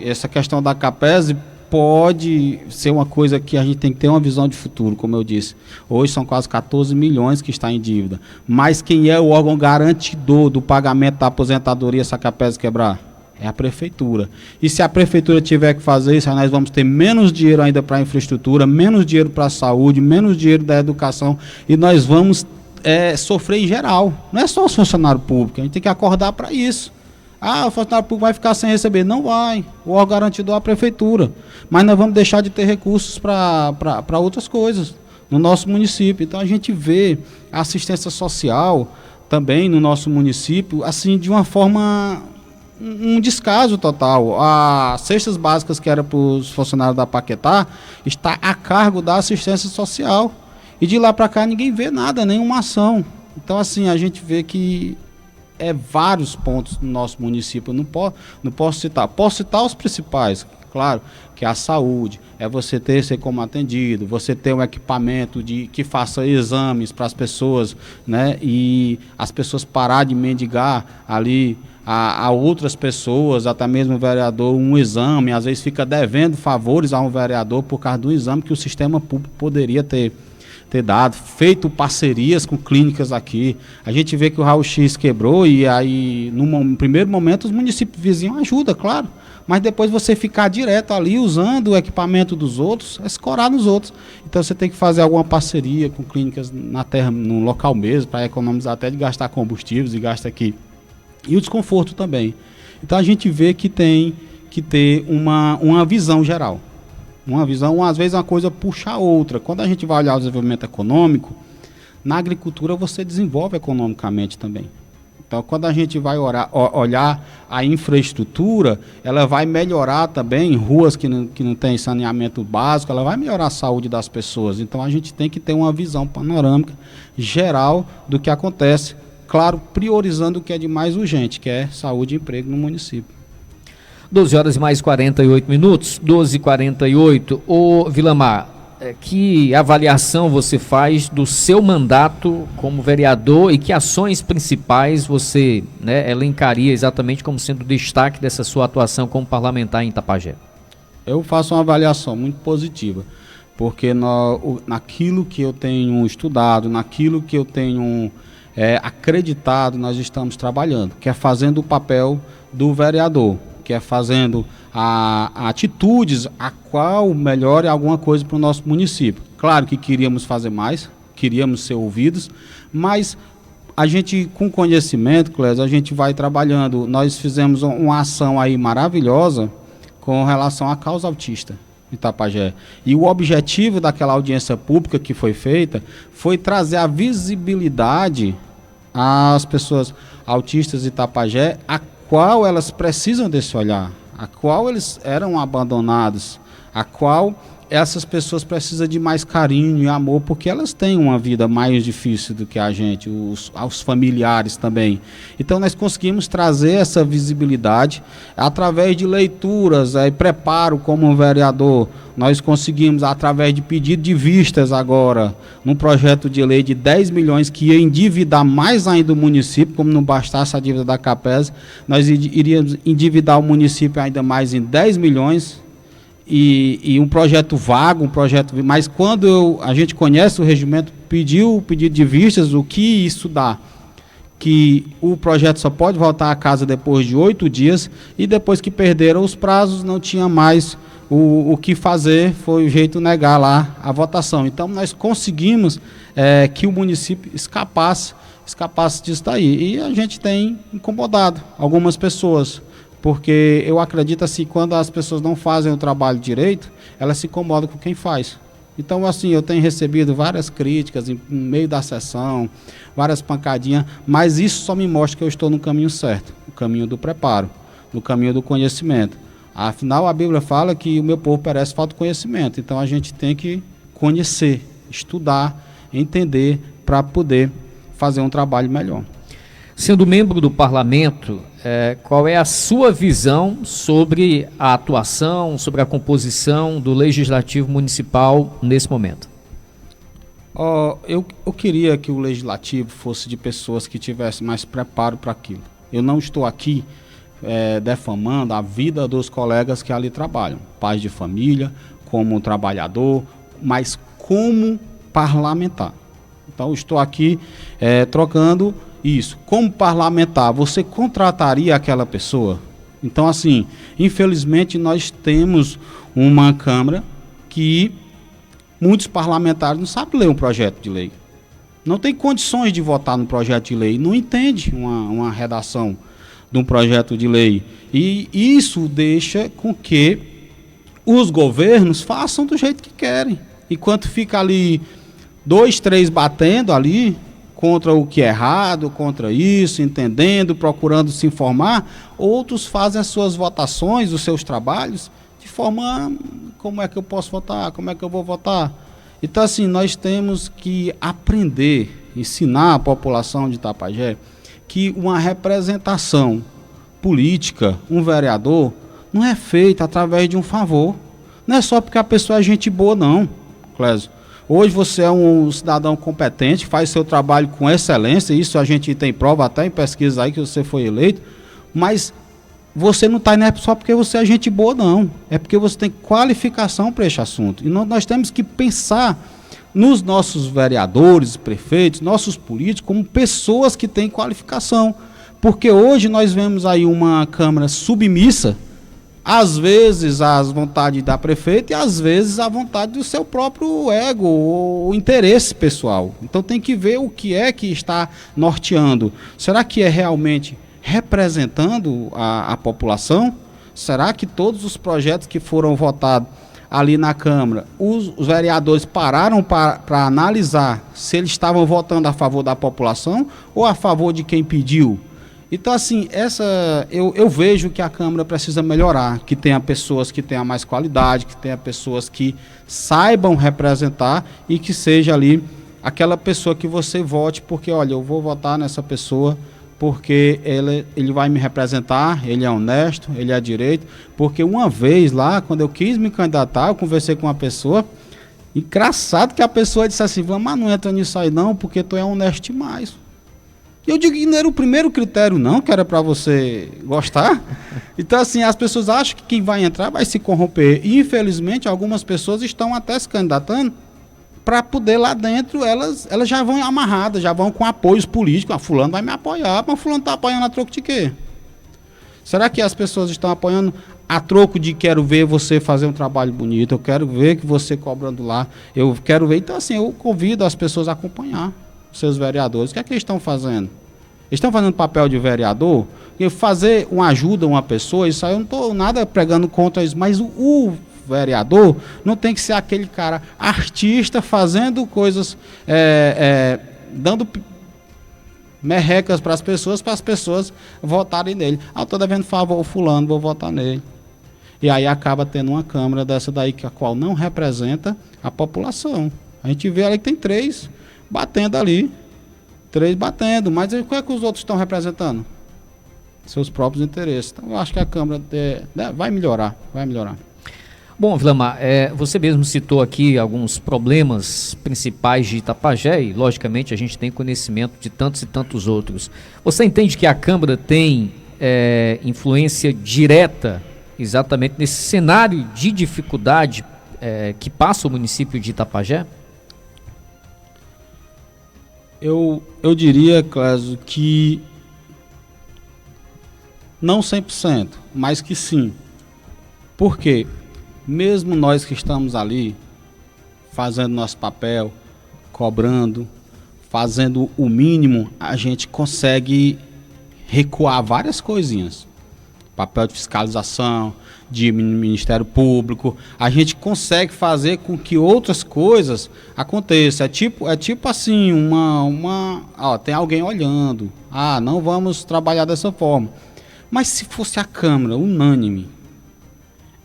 essa questão da CAPES pode ser uma coisa que a gente tem que ter uma visão de futuro, como eu disse. Hoje são quase 14 milhões que está em dívida. Mas quem é o órgão garantidor do pagamento da aposentadoria se a CAPES quebrar? é a prefeitura. E se a prefeitura tiver que fazer isso, aí nós vamos ter menos dinheiro ainda para a infraestrutura, menos dinheiro para a saúde, menos dinheiro da educação, e nós vamos sofrer em geral. Não é só os funcionários públicos, a gente tem que acordar para isso. O funcionário público vai ficar sem receber. Não vai. O órgão garantidor é a prefeitura. Mas nós vamos deixar de ter recursos para outras coisas no nosso município. Então a gente vê a assistência social também no nosso município, assim, de uma forma, um descaso total. As cestas básicas que era para os funcionários da Paquetá está a cargo da assistência social. E de lá para cá ninguém vê nada, nenhuma ação. Então assim, a gente vê que vários pontos no nosso município, não posso citar. Posso citar os principais, claro, que é a saúde, você ser como atendido, você ter um equipamento que faça exames para as pessoas, né? E as pessoas parar de mendigar ali a outras pessoas, até mesmo o vereador, um exame, às vezes fica devendo favores a um vereador por causa do exame que o sistema público poderia ter dado, feito parcerias com clínicas aqui. A gente vê que o raio-x quebrou e aí, no primeiro momento, os municípios vizinhos ajudam, claro. Mas depois você ficar direto ali usando o equipamento dos outros, escorar nos outros. Então você tem que fazer alguma parceria com clínicas na terra, no local mesmo, para economizar até de gastar combustíveis e gasta aqui. E o desconforto também. Então a gente vê que tem que ter uma visão geral. Uma visão, às vezes uma coisa puxa a outra. Quando a gente vai olhar o desenvolvimento econômico, na agricultura você desenvolve economicamente também. Então, quando a gente vai olhar a infraestrutura, ela vai melhorar também ruas que não tem saneamento básico, ela vai melhorar a saúde das pessoas. Então, a gente tem que ter uma visão panorâmica geral do que acontece, claro, priorizando o que é de mais urgente, que é saúde e emprego no município. 12 horas e mais 48 minutos, 12h48. Ô Vilamar, que avaliação você faz do seu mandato como vereador e que ações principais você elencaria exatamente como sendo destaque dessa sua atuação como parlamentar em Itapajé? Eu faço uma avaliação muito positiva, porque naquilo que eu tenho estudado, naquilo que eu tenho acreditado, nós estamos trabalhando, que é fazendo o papel do vereador, que é fazendo atitudes a qual melhore alguma coisa para o nosso município. Claro que queríamos fazer mais, queríamos ser ouvidos, mas a gente, com conhecimento, Clésio, a gente vai trabalhando. Nós fizemos uma ação aí maravilhosa com relação à causa autista de Itapajé. E o objetivo daquela audiência pública que foi feita foi trazer a visibilidade às pessoas autistas de Itapajé, a qual elas precisam desse olhar, a qual eles eram abandonados, a qual essas pessoas precisam de mais carinho e amor, porque elas têm uma vida mais difícil do que a gente, os familiares também. Então nós conseguimos trazer essa visibilidade através de leituras e preparo como vereador. Nós conseguimos, através de pedido de vistas agora, num projeto de lei de 10 milhões que ia endividar mais ainda o município, como não bastasse a dívida da CAPES, nós iríamos endividar o município ainda mais em 10 milhões, e um projeto vago, mas quando a gente conhece o regimento, pediu o pedido de vistas, o que isso dá? Que o projeto só pode voltar a casa depois de 8 dias, e depois que perderam os prazos, não tinha mais o que fazer, foi o jeito de negar lá a votação. Então nós conseguimos que o município escapasse disso daí, e a gente tem incomodado algumas pessoas, porque eu acredito assim, quando as pessoas não fazem o trabalho direito, elas se incomodam com quem faz. Então assim, eu tenho recebido várias críticas no meio da sessão, várias pancadinhas, mas isso só me mostra que eu estou no caminho certo, no caminho do preparo, no caminho do conhecimento. Afinal, a Bíblia fala que o meu povo perece falta de conhecimento, então a gente tem que conhecer, estudar, entender, para poder fazer um trabalho melhor. Sendo membro do parlamento, qual é a sua visão sobre a atuação, sobre a composição do Legislativo Municipal nesse momento? Eu queria que o Legislativo fosse de pessoas que tivessem mais preparo para aquilo. Eu não estou aqui defamando a vida dos colegas que ali trabalham, pais de família, como trabalhador, mas como parlamentar. Então, eu estou aqui trocando isso. Como parlamentar, você contrataria aquela pessoa? Então, assim, infelizmente nós temos uma Câmara que muitos parlamentares não sabem ler um projeto de lei. Não tem condições de votar no projeto de lei, não entende uma redação de um projeto de lei. E isso deixa com que os governos façam do jeito que querem. Enquanto fica ali 2, 3 batendo ali contra o que é errado, contra isso, entendendo, procurando se informar, outros fazem as suas votações, os seus trabalhos, de forma, como é que eu posso votar, como é que eu vou votar? Então, assim, nós temos que aprender, ensinar a população de Itapajé que uma representação política, um vereador, não é feita através de um favor. Não é só porque a pessoa é gente boa, não, Clésio. Hoje você é um cidadão competente, faz seu trabalho com excelência, isso a gente tem prova até em pesquisa aí que você foi eleito, mas você não está indo só porque você é gente boa, não. É porque você tem qualificação para este assunto. E nós temos que pensar nos nossos vereadores, prefeitos, nossos políticos, como pessoas que têm qualificação. Porque hoje nós vemos aí uma Câmara submissa, às vezes às vontades da prefeita e às vezes à vontade do seu próprio ego ou interesse pessoal. Então tem que ver o que é que está norteando. Será que é realmente representando a população? Será que todos os projetos que foram votados ali na Câmara, os vereadores pararam para analisar se eles estavam votando a favor da população ou a favor de quem pediu? Então, assim, eu vejo que a Câmara precisa melhorar, que tenha pessoas que tenham mais qualidade, que tenha pessoas que saibam representar e que seja ali aquela pessoa que você vote, porque, olha, eu vou votar nessa pessoa porque ele vai me representar, ele é honesto, ele é direito. Porque uma vez lá, quando eu quis me candidatar, eu conversei com uma pessoa, engraçado que a pessoa disse assim, mas não entra nisso aí não, porque tu é honesto demais. E eu digo que não era o primeiro critério não, que era para você gostar. Então assim, as pessoas acham que quem vai entrar vai se corromper. E infelizmente algumas pessoas estão até se candidatando para poder lá dentro, elas já vão amarradas, já vão com apoios políticos. Fulano vai me apoiar, mas fulano está apoiando a troco de quê? Será que as pessoas estão apoiando a troco de quero ver você fazer um trabalho bonito, eu quero ver que você cobrando lá, eu quero ver. Então assim, eu convido as pessoas a acompanhar os seus vereadores. O que é que eles estão fazendo? Eles estão fazendo papel de vereador? Porque fazer uma ajuda a uma pessoa, isso aí eu não estou nada pregando contra isso, mas o vereador não tem que ser aquele cara artista fazendo coisas, dando merrecas para as pessoas votarem nele. Eu estou devendo favor ao fulano, vou votar nele. E aí acaba tendo uma Câmara dessa daí, a qual não representa a população. A gente vê ali que tem 3 batendo ali. 3 batendo, mas o que é que os outros estão representando? Seus próprios interesses. Então eu acho que a Câmara vai melhorar. Bom, Vilamar, você mesmo citou aqui alguns problemas principais de Itapajé e, logicamente, a gente tem conhecimento de tantos e tantos outros. Você entende que a Câmara tem influência direta exatamente nesse cenário de dificuldade que passa o município de Itapajé? Eu diria, Clésio, que não 100%, mas que sim. Por quê? Mesmo nós que estamos ali, fazendo nosso papel, cobrando, fazendo o mínimo, a gente consegue recuar várias coisinhas. Papel de fiscalização, de Ministério Público, a gente consegue fazer com que outras coisas aconteçam. É tipo assim, tem alguém olhando, não vamos trabalhar dessa forma. Mas se fosse a Câmara unânime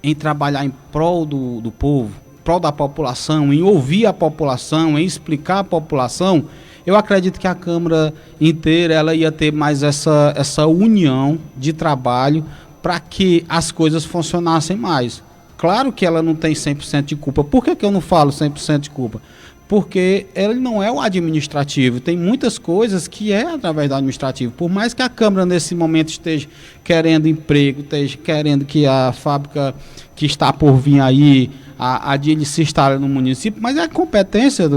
em trabalhar em prol do povo, em prol da população, em ouvir a população, em explicar a população, eu acredito que a Câmara inteira ela ia ter mais essa união de trabalho para que as coisas funcionassem mais. Claro que ela não tem 100% de culpa. Por que eu não falo 100% de culpa? Porque ele não é o administrativo. Tem muitas coisas que é através do administrativo. Por mais que a Câmara nesse momento esteja querendo emprego, esteja querendo que a fábrica que está por vir aí, a DIN se instale no município, mas é a competência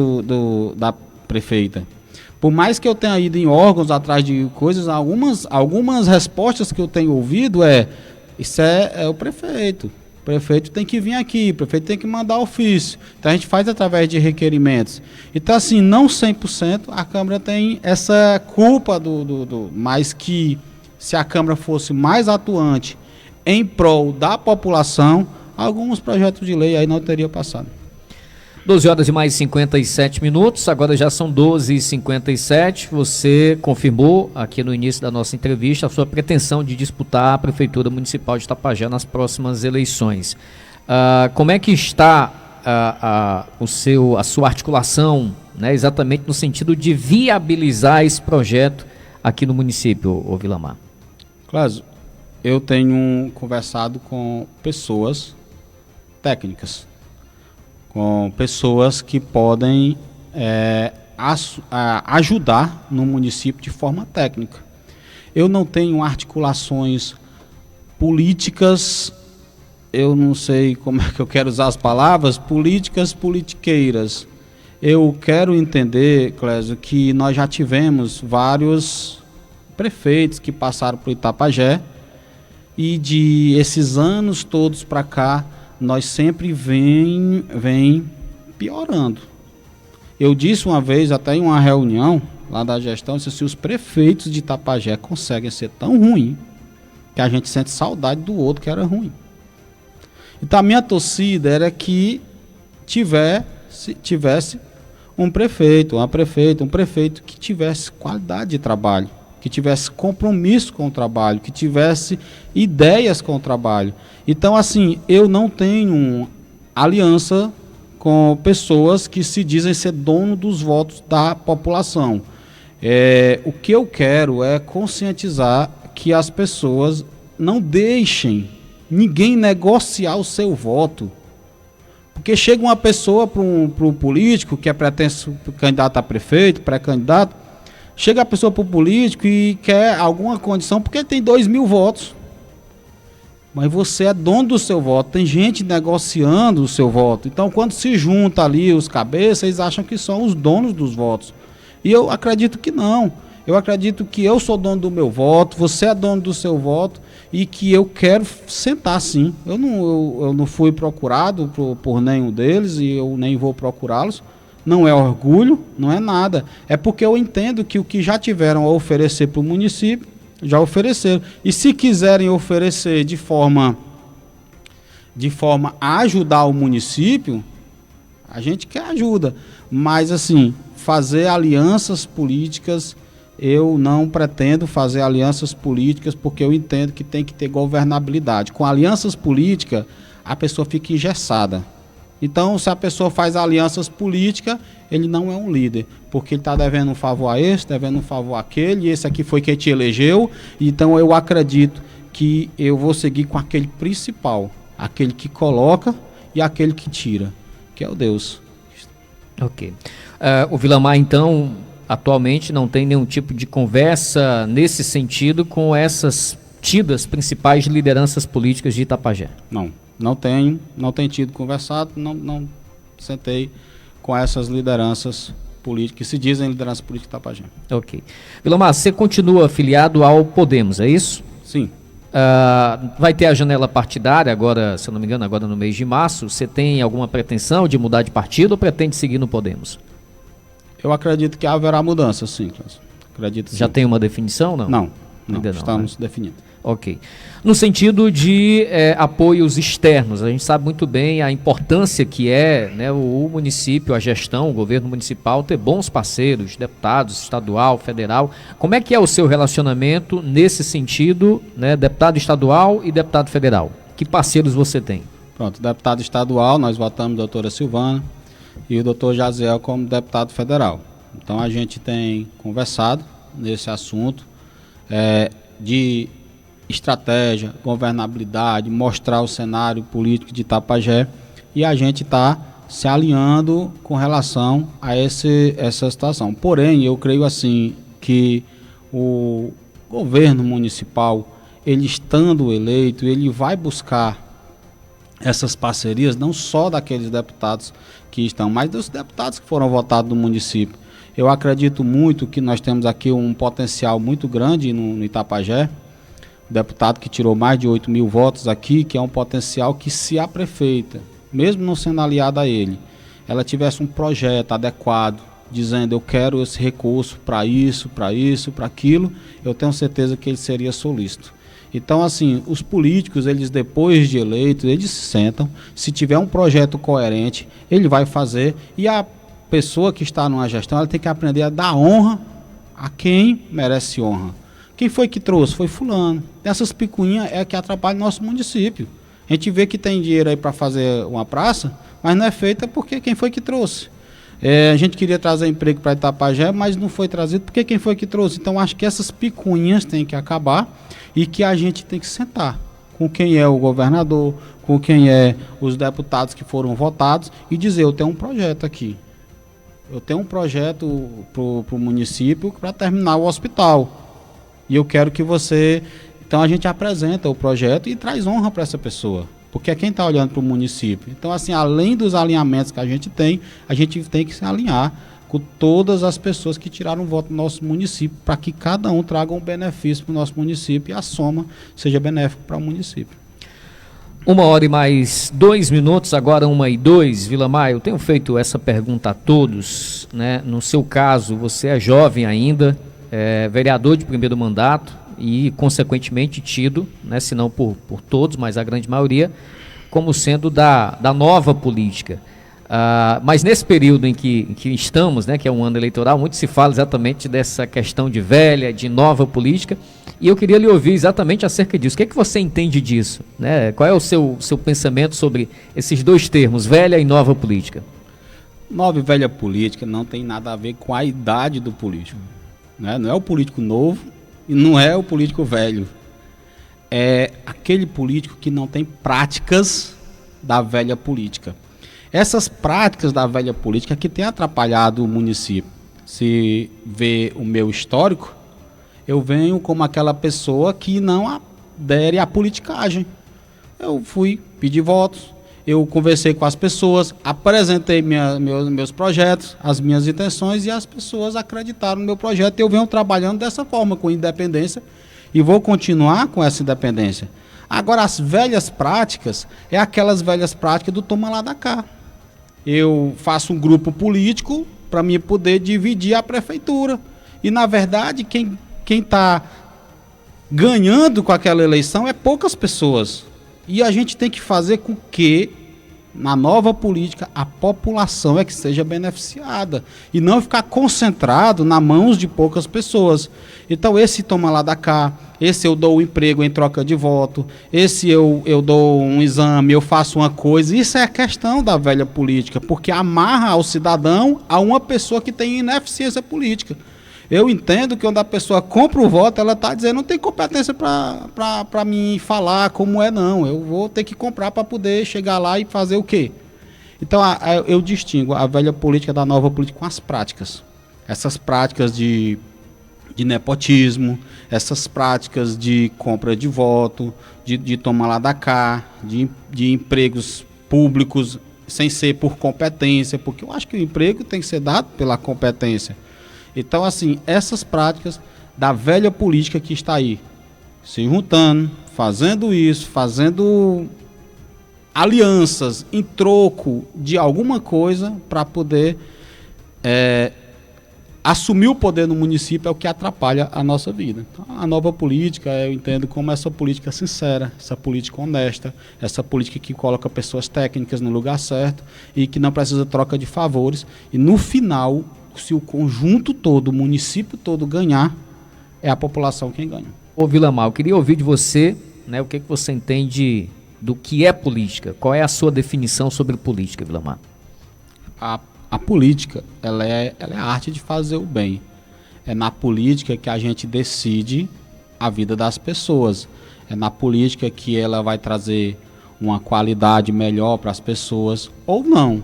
da prefeita. Por mais que eu tenha ido em órgãos atrás de coisas, algumas respostas que eu tenho ouvido Isso é o prefeito. O prefeito tem que vir aqui, o prefeito tem que mandar ofício. Então a gente faz através de requerimentos. Então assim, não 100%, a Câmara tem essa culpa mas que se a Câmara fosse mais atuante em prol da população, alguns projetos de lei aí não teriam passado. 12 horas e mais 57 minutos, agora já são 12h57. Você confirmou aqui no início da nossa entrevista a sua pretensão de disputar a Prefeitura Municipal de Itapajé nas próximas eleições. Como é que está a sua articulação, né, exatamente no sentido de viabilizar esse projeto aqui no município, ô Vilamar? Clásio, eu tenho conversado com pessoas técnicas, com pessoas que podem ajudar no município de forma técnica. Eu não tenho articulações políticas, eu não sei como é que eu quero usar as palavras, políticas, politiqueiras. Eu quero entender, Clésio, que nós já tivemos vários prefeitos que passaram por Itapajé e de esses anos todos para cá, nós sempre vem piorando. Eu disse uma vez, até em uma reunião lá da gestão, disse assim, os prefeitos de Itapajé conseguem ser tão ruins que a gente sente saudade do outro que era ruim. Então a minha torcida era que tivesse um prefeito, uma prefeita, um prefeito que tivesse qualidade de trabalho, que tivesse compromisso com o trabalho, que tivesse ideias com o trabalho. Então, assim, eu não tenho aliança com pessoas que se dizem ser dono dos votos da população. O que eu quero é conscientizar que as pessoas não deixem ninguém negociar o seu voto. Porque chega uma pessoa para um político que é pretenso candidato a prefeito, pré-candidato, chega a pessoa para o político e quer alguma condição, porque ele tem 2.000 votos. Mas você é dono do seu voto, tem gente negociando o seu voto. Então, quando se junta ali os cabeças, eles acham que são os donos dos votos. E eu acredito que não. Eu acredito que eu sou dono do meu voto, você é dono do seu voto e que eu quero sentar sim. Eu não fui procurado por nenhum deles e eu nem vou procurá-los. Não é orgulho, não é nada. É porque eu entendo que o que já tiveram a oferecer para o município, já ofereceram. E se quiserem oferecer de forma a ajudar o município, a gente quer ajuda. Mas, assim, fazer alianças políticas, eu não pretendo fazer alianças políticas porque eu entendo que tem que ter governabilidade. Com alianças políticas, a pessoa fica engessada. Então, se a pessoa faz alianças políticas, ele não é um líder, porque ele está devendo um favor a esse, devendo um favor àquele, e esse aqui foi quem te elegeu. Então, eu acredito que eu vou seguir com aquele principal, aquele que coloca e aquele que tira, que é o Deus. Ok. O Vilamar, então, atualmente não tem nenhum tipo de conversa nesse sentido com essas tidas principais lideranças políticas de Itapajé? Não tenho tido conversado, não sentei com essas lideranças políticas, que se dizem liderança política de Itapajé. Ok. Vilamar, você continua afiliado ao Podemos, é isso? Sim. Vai ter a janela partidária agora, se eu não me engano, agora no mês de março. Você tem alguma pretensão de mudar de partido ou pretende seguir no Podemos? Eu acredito que haverá mudança, sim, Cláudio. Acredito, sim. Já tem uma definição, não? Não, ainda não, estamos né? definindo. Ok. No sentido de apoios externos, a gente sabe muito bem a importância que é, né, o município, a gestão, o governo municipal ter bons parceiros, deputados, estadual, federal. Como é que é o seu relacionamento nesse sentido, né, deputado estadual e deputado federal? Que parceiros você tem? Pronto, deputado estadual, nós votamos a doutora Silvana e o doutor Jaziel como deputado federal. Então a gente tem conversado nesse assunto de estratégia, governabilidade, mostrar o cenário político de Itapajé, e a gente está se alinhando com relação a essa situação. Porém, eu creio assim que o governo municipal, ele estando eleito, ele vai buscar essas parcerias, não só daqueles deputados que estão, mas dos deputados que foram votados no município. Eu acredito muito que nós temos aqui um potencial muito grande no Itapajé. deputado que tirou mais de 8 mil votos aqui, que é um potencial que, se a prefeita, mesmo não sendo aliada a ele, ela tivesse um projeto adequado, dizendo eu quero esse recurso para isso, para aquilo, eu tenho certeza que ele seria solícito. Então, assim, os políticos, eles depois de eleitos, eles se sentam, se tiver um projeto coerente, ele vai fazer, e a pessoa que está numa gestão, ela tem que aprender a dar honra a quem merece honra. Quem foi que trouxe? Foi fulano. Essas picuinhas é que atrapalham o nosso município. A gente vê que tem dinheiro aí para fazer uma praça, mas não é feita porque quem foi que trouxe? A gente queria trazer emprego para Itapajé, mas não foi trazido porque quem foi que trouxe? Então acho que essas picuinhas têm que acabar e que a gente tem que sentar com quem é o governador, com quem é os deputados que foram votados e dizer, eu tenho um projeto aqui. Eu tenho um projeto para o município para terminar o hospital. E eu quero que você... Então a gente apresenta o projeto e traz honra para essa pessoa, porque é quem está olhando para o município. Então, assim, além dos alinhamentos que a gente tem que se alinhar com todas as pessoas que tiraram voto no nosso município, para que cada um traga um benefício para o nosso município e a soma seja benéfica para o município. 1h e mais 2 minutos, agora 1h02, Vilamar, eu tenho feito essa pergunta a todos, né? No seu caso, você é jovem ainda, vereador de primeiro mandato e, consequentemente, tido, né, se não por todos, mas a grande maioria, como sendo da nova política. Mas nesse período em que estamos, né, que é um ano eleitoral, muito se fala exatamente dessa questão de velha, de nova política, e eu queria lhe ouvir exatamente acerca disso. O que é que você entende disso? Né? Qual é o seu pensamento sobre esses dois termos, velha e nova política? Nova e velha política não tem nada a ver com a idade do político. Né? Não é o político novo e não é o político velho. É aquele político que não tem práticas da velha política. Essas práticas da velha política que tem atrapalhado o município. Se vê o meu histórico, eu venho como aquela pessoa que não adere à politicagem. Eu fui pedir votos, eu conversei com as pessoas, apresentei meus projetos, as minhas intenções, e as pessoas acreditaram no meu projeto. Eu venho trabalhando dessa forma, com independência, e vou continuar com essa independência. Agora, as velhas práticas, é aquelas velhas práticas do toma lá da cá. Eu faço um grupo político para mim poder dividir a prefeitura. E, na verdade, quem está ganhando com aquela eleição é poucas pessoas. E a gente tem que fazer com que, na nova política, a população é que seja beneficiada. E não ficar concentrado nas mãos de poucas pessoas. Então, esse toma lá da cá, esse eu dou um emprego em troca de voto, esse eu dou um exame, eu faço uma coisa. Isso é a questão da velha política, porque amarra ao cidadão a uma pessoa que tem ineficiência política. Eu entendo que quando a pessoa compra o voto, ela está dizendo, não tem competência para mim falar como é, não. Eu vou ter que comprar para poder chegar lá e fazer o quê? Então, eu distingo a velha política da nova política com as práticas. Essas práticas de nepotismo, essas práticas de compra de voto, de tomar lá da cá, de empregos públicos sem ser por competência, porque eu acho que o emprego tem que ser dado pela competência. Então, assim, essas práticas da velha política que está aí, se juntando, fazendo isso, fazendo alianças em troco de alguma coisa para poder assumir o poder no município, é o que atrapalha a nossa vida. Então, a nova política, eu entendo como essa política sincera, essa política honesta, essa política que coloca pessoas técnicas no lugar certo e que não precisa de troca de favores. E no final, se o conjunto todo, o município todo ganhar, é a população quem ganha. Ô Vilamar, eu queria ouvir de você, né, o que você entende do que é política. Qual é a sua definição sobre política, Vilamar? A política, ela é a arte de fazer o bem. É na política que a gente decide a vida das pessoas. É na política que ela vai trazer uma qualidade melhor para as pessoas, ou não.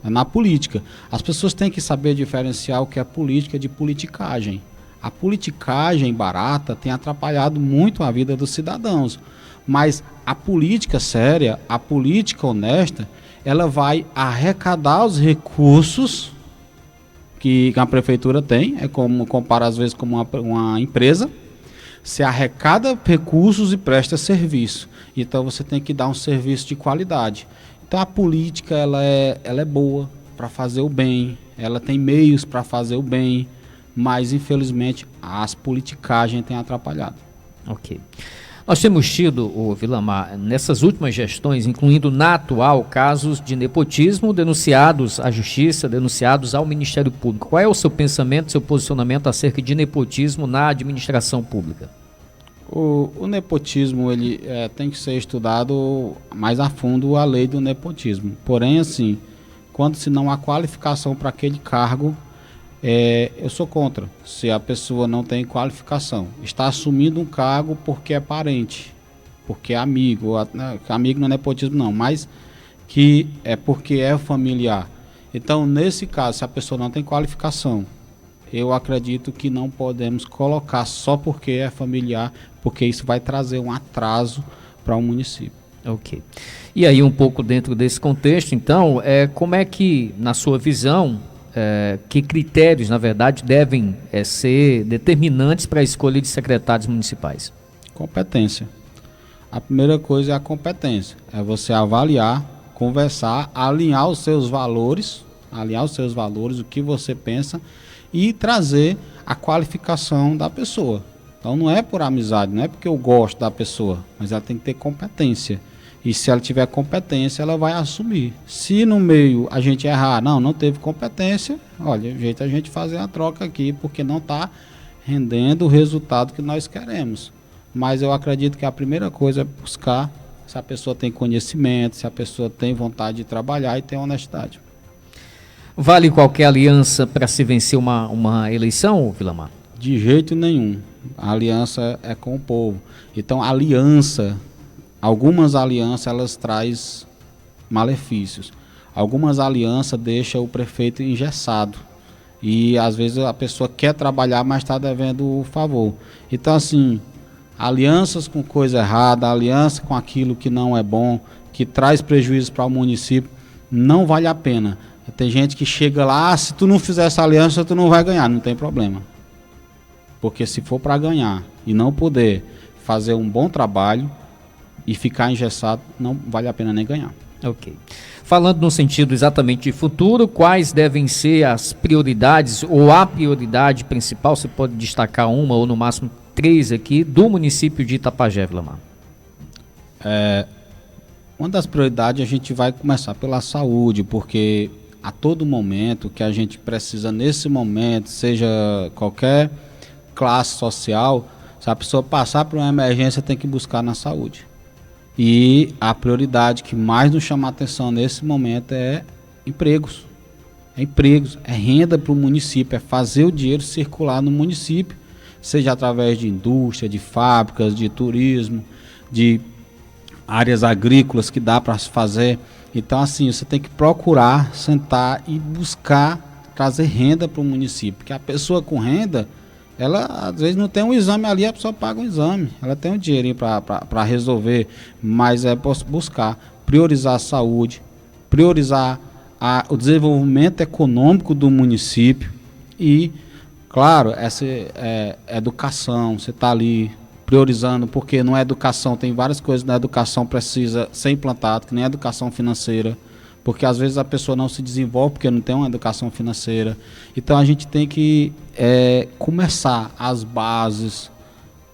É na política. As pessoas têm que saber diferenciar o que é política de politicagem. A politicagem barata tem atrapalhado muito a vida dos cidadãos. Mas a política séria, a política honesta, ela vai arrecadar os recursos que a prefeitura tem, é como compara às vezes como uma empresa. Você arrecada recursos e presta serviço. Então você tem que dar um serviço de qualidade. Então a política ela é boa para fazer o bem, ela tem meios para fazer o bem, mas infelizmente as politicagens têm atrapalhado. Ok. Nós temos tido, Vilamar, nessas últimas gestões, incluindo na atual, casos de nepotismo denunciados à Justiça, denunciados ao Ministério Público. Qual é o seu pensamento, seu posicionamento acerca de nepotismo na administração pública? O nepotismo ele tem que ser estudado mais a fundo, a lei do nepotismo. Porém, assim, quando se não há qualificação para aquele cargo, eu sou contra. Se a pessoa não tem qualificação, está assumindo um cargo porque é parente, porque é amigo, amigo não é nepotismo não, mas que é porque é familiar. Então, nesse caso, se a pessoa não tem qualificação, eu acredito que não podemos colocar só porque é familiar, porque isso vai trazer um atraso para o município. Ok. E aí, um pouco dentro desse contexto, então, como é que, na sua visão, que critérios, na verdade, devem ser determinantes para a escolha de secretários municipais? Competência. A primeira coisa é a competência. É você avaliar, conversar, alinhar os seus valores, o que você pensa, e trazer a qualificação da pessoa. Então não é por amizade, não é porque eu gosto da pessoa, mas ela tem que ter competência. E se ela tiver competência, ela vai assumir. Se no meio a gente errar, não teve competência, olha, o jeito é a gente fazer a troca aqui, porque não está rendendo o resultado que nós queremos. Mas eu acredito que a primeira coisa é buscar se a pessoa tem conhecimento, se a pessoa tem vontade de trabalhar e tem honestidade. Vale qualquer aliança para se vencer uma eleição, Vilamar? De jeito nenhum. A aliança é com o povo. Então, algumas alianças, elas trazem malefícios. Algumas alianças deixam o prefeito engessado. E, às vezes, a pessoa quer trabalhar, mas está devendo o favor. Então, assim, alianças com coisa errada, aliança com aquilo que não é bom, que traz prejuízo para o município, não vale a pena. Tem gente que chega lá, se tu não fizer essa aliança, tu não vai ganhar, não tem problema. Porque se for para ganhar e não poder fazer um bom trabalho e ficar engessado, não vale a pena nem ganhar. Ok. Falando no sentido exatamente de futuro, quais devem ser as prioridades ou a prioridade principal, você pode destacar uma ou no máximo 3 aqui, do município de Itapajé, Vilamar? Uma das prioridades a gente vai começar pela saúde, porque a todo momento que a gente precisa, nesse momento, seja qualquer classe social, se a pessoa passar por uma emergência, tem que buscar na saúde. E a prioridade que mais nos chama a atenção nesse momento é empregos. É renda para o município, é fazer o dinheiro circular no município, seja através de indústria, de fábricas, de turismo, de áreas agrícolas que dá para se fazer. Então, assim, você tem que procurar sentar e buscar trazer renda para o município, porque a pessoa com renda, ela às vezes não tem um exame ali, a pessoa paga um exame, ela tem um dinheirinho para resolver, mas é buscar priorizar a saúde, priorizar o desenvolvimento econômico do município e, claro, essa educação, você está ali priorizando, porque não é educação, tem várias coisas na educação precisa ser implantado, que nem a educação financeira, porque às vezes a pessoa não se desenvolve porque não tem uma educação financeira. Então a gente tem que começar as bases,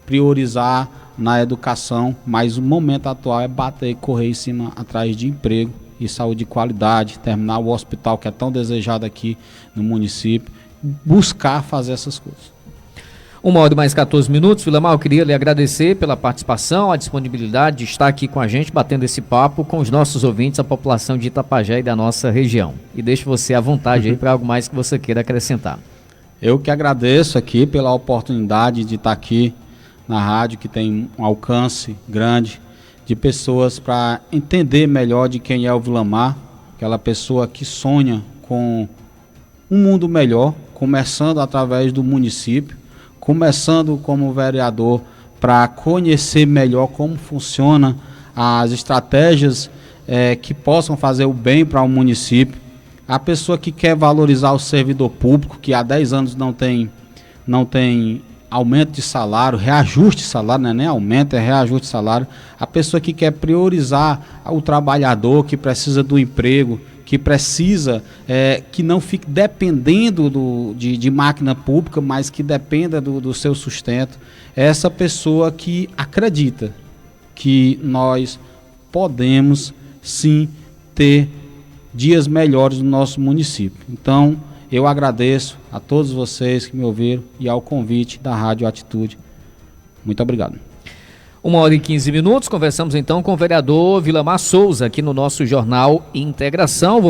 priorizar na educação, mas o momento atual é bater e correr em cima atrás de emprego e saúde de qualidade, terminar o hospital que é tão desejado aqui no município, buscar fazer essas coisas. 1h mais 14 Vilamar, eu queria lhe agradecer pela participação, a disponibilidade de estar aqui com a gente, batendo esse papo com os nossos ouvintes, a população de Itapajé e da nossa região. E deixo você à vontade aí para algo mais que você queira acrescentar. Eu que agradeço aqui pela oportunidade de estar aqui na rádio, que tem um alcance grande de pessoas para entender melhor de quem é o Vilamar, aquela pessoa que sonha com um mundo melhor, começando através do município, começando como vereador para conhecer melhor como funciona as estratégias que possam fazer o bem para o município. A pessoa que quer valorizar o servidor público, que há 10 anos não tem aumento de salário, reajuste de salário, não é nem aumento, é reajuste de salário. A pessoa que quer priorizar o trabalhador, que precisa do emprego, que precisa, que não fique dependendo de máquina pública, mas que dependa do seu sustento. É essa pessoa que acredita que nós podemos, sim, ter dias melhores no nosso município. Então, eu agradeço a todos vocês que me ouviram e ao convite da Rádio Atitude. Muito obrigado. 1h15, conversamos então com o vereador Vilamar Souza aqui no nosso Jornal Integração.